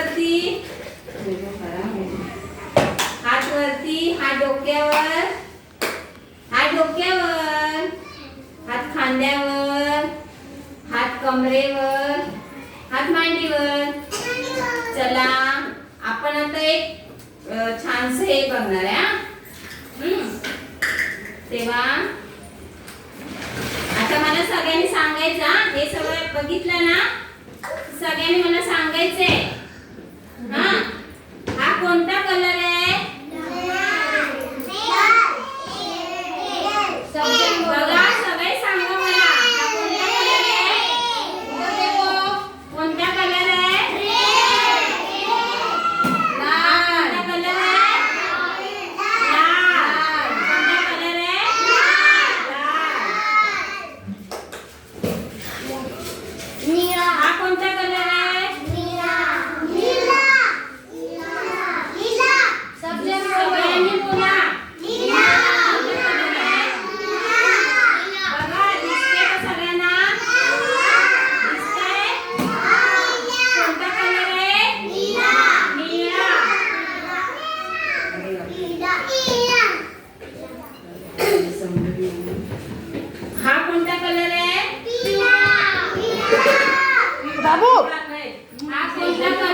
वरती, हात वरती, हात डोक्यावर, हात डोक्यावर, हात खांद्यावर, हात कमरेवर, हात मांडीवर. चला आपण आता एक छानस हे बघणार आहे. तेव्हा आता मला सगळ्यांनी सांगायचं, हे सगळं बघितलं ना, सगळ्यांनी मला सांगायचंय. हा कोणता कलर आहे? बघा सगळे सांगा मला, हा कोणता कलर आहे? कोणता कलर आहे? लाल. कोणता कलर आहे? लाल. कोणता कलर आहे? लाल. हा कोणता कलर आहे? सगळ्यांनी बोला. बघा दिसते का सगळ्यांना? दिसतंय? कोणता कलर आहे? निळा. हा कोणता कलर आहे? बाबू हा कोणता कलर